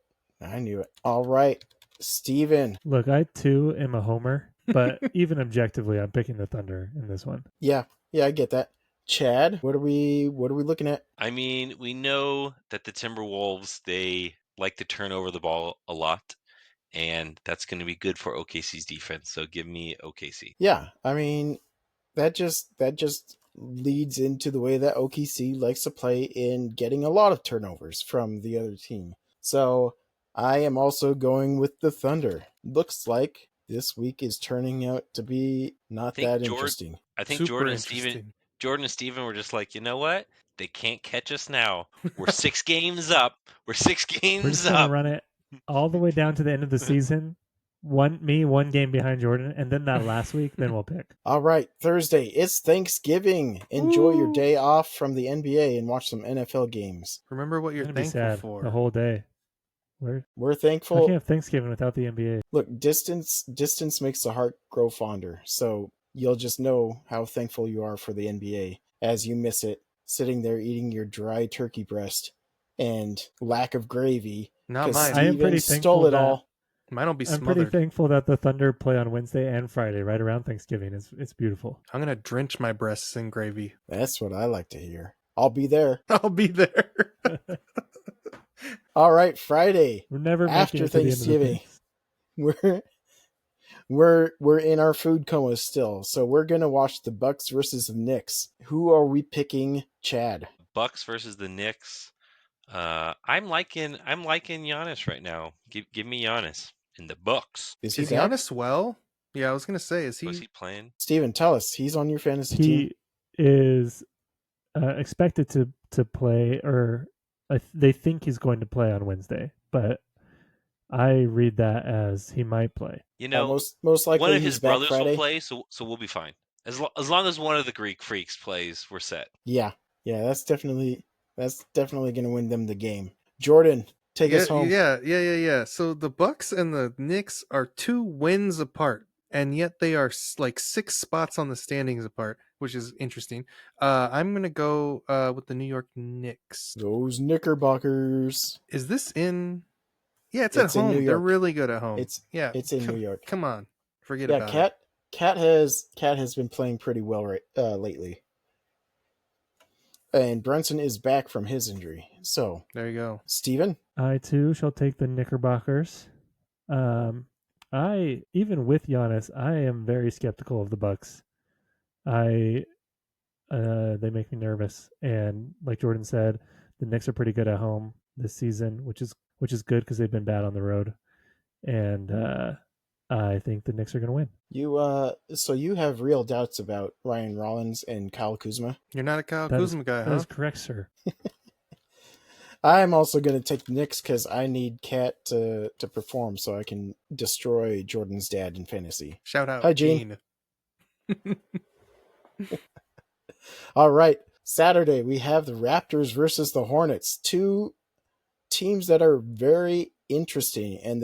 All right, Steven. Look, I too am a homer, but even objectively, I'm picking the Thunder in this one. Yeah, I get that. Chad, what are we looking at? I mean, we know that the Timberwolves, they like to turn over the ball a lot, and that's going to be good for OKC's defense. So give me OKC. Yeah, I mean, that just leads into the way that OKC likes to play in getting a lot of turnovers from the other team. So I am also going with the Thunder. Looks like this week is turning out to be not that interesting. I think Super Jordan interesting. and Steven were just like, you know what? They can't catch us now. We're 6 games up. We're 6 We're games just gonna up. run it all the way down to the end of the season. One game behind Jordan, and then that last week, then we'll pick. All right, Thursday, it's Thanksgiving. Enjoy your day off from the NBA and watch some NFL games. Remember what you're I'm gonna be thankful sad for. the whole day. We're I thankful. can't have Thanksgiving without the NBA. Look, distance makes the heart grow fonder. So you'll just know how thankful you are for the NBA as you miss it, sitting there eating your dry turkey breast and lack of gravy. Not 'cause mine. I am pretty Steven thankful stole it that- all. Mine will be I'm pretty smothered. thankful that the Thunder play on Wednesday and Friday, right around Thanksgiving. It's beautiful. I'm gonna drench my breasts in gravy. That's what I like to hear. I'll be there. I'll be there. All right, Friday. We're never After making it to the end of the Thanksgiving. things. We're in our food coma still, so we're gonna watch the Bucks versus the Knicks. Who are we picking, Chad? Bucks versus the Knicks. I'm liking Giannis right now. Give me Giannis. in the books. Is he Is he back? on a swell? Yeah, I was gonna say, is Was he? he playing? Steven, tell us. He's on your fantasy team. He is expected to play, or they think he's going to play on Wednesday, but I read that as he might play. You know, most one likely of his he's back brothers will Friday. play, so we'll be fine. As long as one of the Greek freaks plays, we're set. Yeah, that's definitely going to win them the game. Jordan, take us home. Yeah. So the Bucks and the Knicks are 2 wins apart, and yet they are like 6 spots on the standings apart, which is interesting. I'm gonna go with the New York Knicks. Those Knickerbockers. Is this in? Yeah, it's It's at in New home. They're York. really good at home. It's in New York. Come on, forget Yeah, about it. Cat has been playing pretty well lately. And Brunson is back from his injury. So There you go. Steven? I too shall take the Knickerbockers. I even with Giannis, I am very skeptical of the Bucks. They make me nervous, and like Jordan said, the Knicks are pretty good at home this season, which is good because they've been bad on the road, and I think the Knicks are going to win. So you have real doubts about Ryan Rollins and Kyle Kuzma? You're not a Kyle That Kuzma guy, That huh? is correct, sir. I'm also going to take the Knicks because I need Cat to perform so I can destroy Jordan's dad in fantasy. Shout out, Hi, Gene. Gene. All right. Saturday, we have the Raptors versus the Hornets. 2 teams that are very interesting, and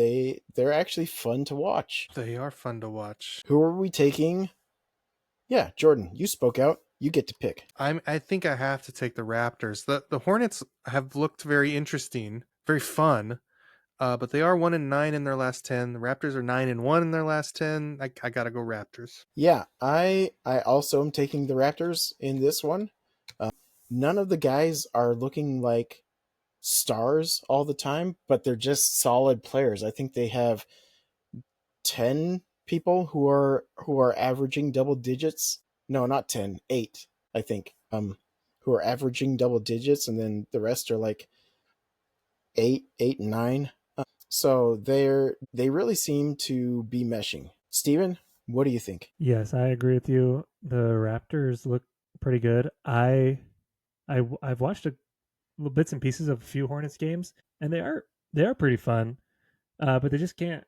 they're actually fun to watch. They are fun to watch. Who are we taking? Yeah, Jordan, you spoke out. You get to pick. I think I have to take the Raptors. The Hornets have looked very interesting, very fun, but they are 1-9 in their last 10. The Raptors are 9-1 in their last 10. I gotta go Raptors. Yeah, I also am taking the Raptors in this one. None of the guys are looking like stars all the time, but they're just solid players. I think they have 10 people who are averaging double digits. No, not 10, 8, I think. Who are averaging double digits, and then the rest are like 8 and 9. So they really seem to be meshing. Steven, what do you think? Yes, I agree with you. The Raptors look pretty good. I've watched a little bits and pieces of a few Hornets games, and they are pretty fun, but they just can't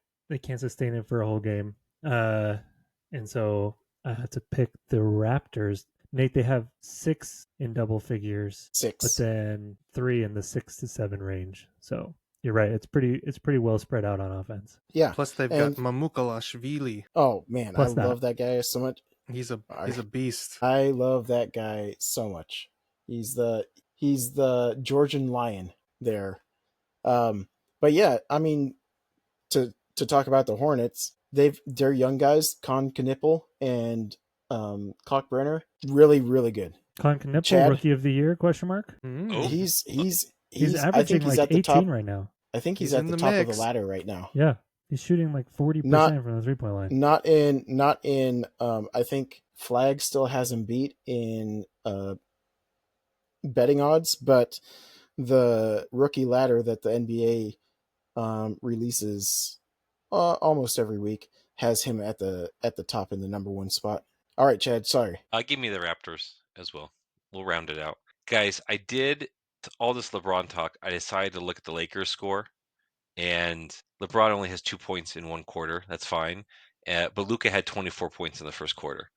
sustain it for a whole game. And so I had to pick the Raptors. Nate, they have 6 in double figures, 6. but then 3 in the 6 to 7 range. So you're right. It's pretty well spread out on offense. Yeah. Plus they've And- got Mamukalashvili. Oh man, Plus I that. love that guy so much. He's a beast. I love that guy so much. He's the Georgian lion there. But yeah, I mean, to talk about the Hornets, they're young guys, Con Knipple and Clockbrenner, really really good. Con Knipple, Chad? Rookie of the Year? Question mark. Oh. He's He's I averaging think he's like at the 18 top. right now. I think he's He's at in the the top of mix. the ladder right now. Yeah, he's shooting like 40% Not- from the 3-point line. Not in I think Flag still has him beat in betting odds, but the rookie ladder that the NBA releases almost every week has him at the top in the number 1 spot. All right, Chad, sorry. Give me the Raptors as well. We'll round it out. Guys, I did all this LeBron talk. I decided to look at the Lakers score, and LeBron only has 2 points in 1 quarter. That's fine. But Luka had 24 points in the first quarter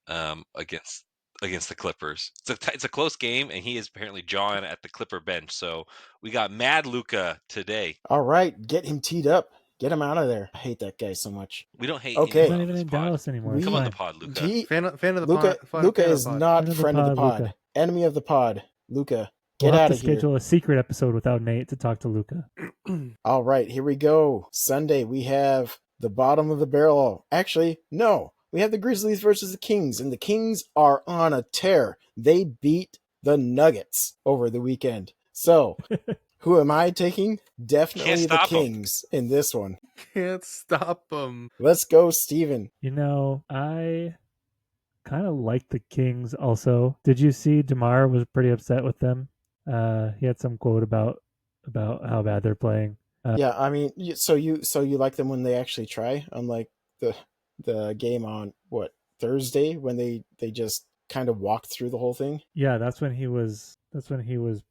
against the Clippers. It's a close game, and he is apparently jawing at the Clipper bench. So we got mad Luka today. All right, get him teed up. Get him out of there. I hate that guy so much. We don't hate Okay. He's anyone not on even this in pod. Dallas anymore. We- It's Come on the fine. pod, Luka. He, Fan of the Luka pod. Luka fan of is the pod. not Friend of the friend of the pod, pod. Luka. Enemy of the pod. Luka, We'll get have out to of here. schedule a secret episode without Nate to talk to Luka. All right, here we go. Sunday, we have the bottom of the barrel. Actually, no. We have the Grizzlies versus the Kings, and the Kings are on a tear. They beat the Nuggets over the weekend. So, who am I taking? Definitely the stop 'em. Kings in this one. Can't stop them. Let's go, Steven. You know, I kind of like the Kings also. Did you see DeMar was pretty upset with them? He had some quote about how bad they're playing. Yeah, I mean, so you like them when they actually try, unlike the game on what, Thursday, when they just kind of walked through the whole thing. Yeah, that's when he was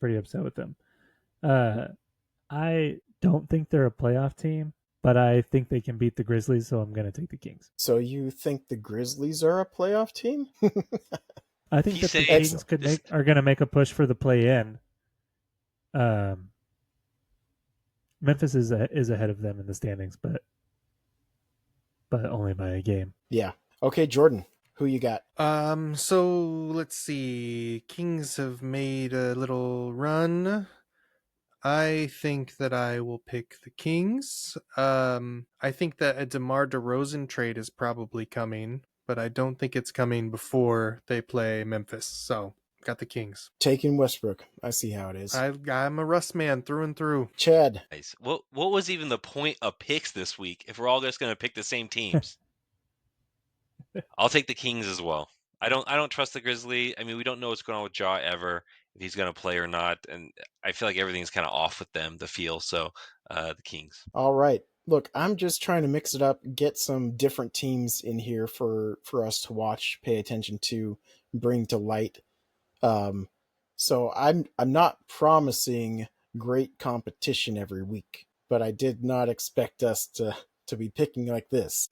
pretty upset with them. I don't think they're a playoff team, but I think they can beat the Grizzlies, so I'm going to take the Kings. So you think the Grizzlies are a playoff team? I think He's that the saying Kings this- are going to make a push for the play-in. Memphis is ahead of them in the standings, but only by a game. Yeah. Okay, Jordan, who you got? So let's see. Kings have made a little run. I think that I will pick the Kings. I think that a DeMar DeRozan trade is probably coming, but I don't think it's coming before they play Memphis. So got the Kings. Taking Westbrook. I see how it is. I'm a Russ man through and through. Chad. Nice. What was even the point of picks this week if we're all just going to pick the same teams? I'll take the Kings as well. I don't trust the Grizzly. I mean, we don't know what's going on with Ja ever, if he's going to play or not, and I feel like everything's kind of off with them, the feel. So, the Kings. All right. Look, I'm just trying to mix it up, get some different teams in here for us to watch, pay attention to, bring to light. So I'm not promising great competition every week, but I did not expect us to be picking like this.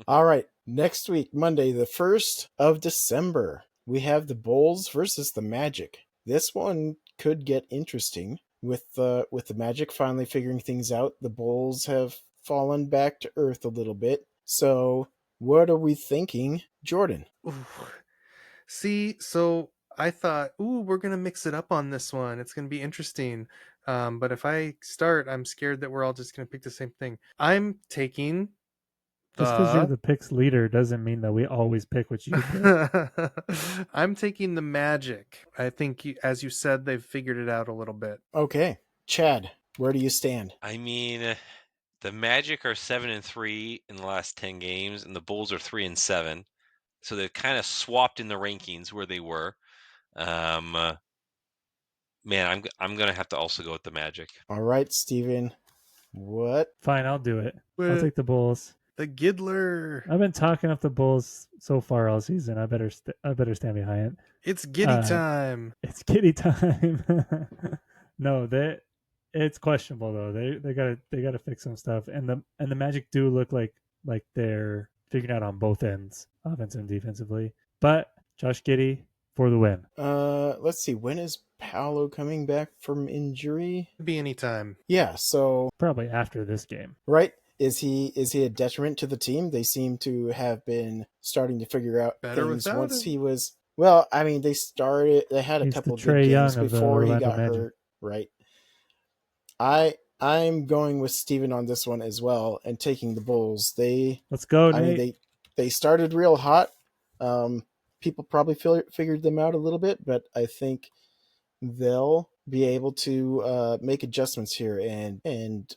All right, next week, Monday, the 1st of December, we have the Bulls versus the Magic. This one could get interesting with the Magic finally figuring things out. The Bulls have fallen back to earth a little bit. So, what are we thinking, Jordan? Ooh. See, so I thought, we're gonna mix it up on this one. It's gonna be interesting. But if I start, I'm scared that we're all just gonna pick the same thing. I'm taking Just because you're the picks leader doesn't mean that we always pick what you pick. I'm taking the Magic. I think, as you said, they've figured it out a little bit. Okay, Chad, where do you stand? I mean, the Magic are 7-3 in the last 10 games, and the Bulls are 3-7. So they've kind of swapped in the rankings where they were. Man, I'm gonna have to also go with the Magic. All right, Steven. What? Fine, I'll do it. I'll take the Bulls. The Giddler. I've been talking up the Bulls so far all season. I better stand behind it. It's giddy time. It's giddy time. No, it's questionable though. They gotta fix some stuff, and the Magic do look like they're figuring out on both ends, offensive and defensively. But Josh Giddey for the win. Let's see. When is Paolo coming back from injury? Could be any time. Yeah. So Probably after this game. right. Is he a detriment to the team? They seem to have been starting to figure out Better things without once him. he was. Well, I mean, they had a He's couple the of good Trae games Young of the before he Orlando got Magic. hurt. Right. I'm going with Steven on this one as well and taking the Bulls. Let's go, I Nate. mean, they started real hot. People probably figured them out a little bit, but I think they'll be able to make adjustments here and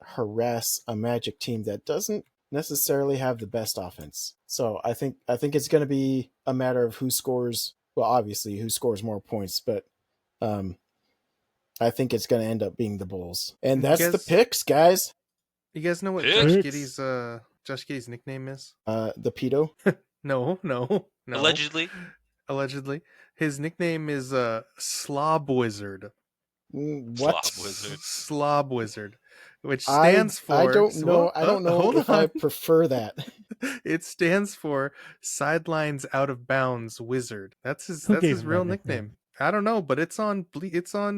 harass a Magic team that doesn't necessarily have the best offense. So I think it's going to be a matter of who scores. Well, obviously who scores more points, but I think it's going to end up being the Bulls. And that's the picks, guys. You guys know what Picks. Josh Giddey's nickname is? The pedo. No. Allegedly. His nickname is Slob Wizard. What? Slob Wizard. Slob Wizard, which stands for... I don't know. I don't know hold if on. I prefer that. It stands for Sidelines Out of Bounds Wizard. That's his Who gave his him real that nickname. nickname? I don't know, but it's on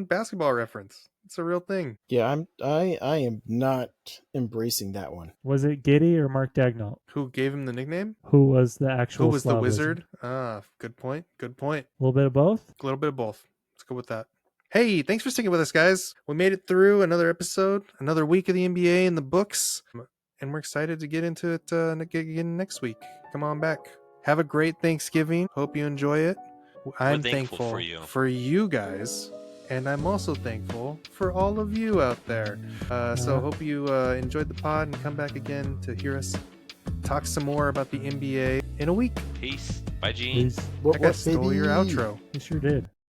Basketball Reference. It's a real thing. Yeah, I am not embracing that one. Was it Giddey or Mark Dagnall? Who gave him the nickname? Who was the actual Who was the Slav wizard? Good point. A little bit of both? A little bit of both. Let's go with that. Hey, thanks for sticking with us, guys. We made it through another episode, another week of the NBA in the books, and we're excited to get into it again next week. Come on back. Have a great Thanksgiving. Hope you enjoy it. I'm thankful thankful for you guys, and I'm also thankful for all of you out there. So hope you enjoyed the pod and come back again to hear us talk some more about the NBA in a week. Peace. Bye, Gene. Please. I got stole your outro. You sure did.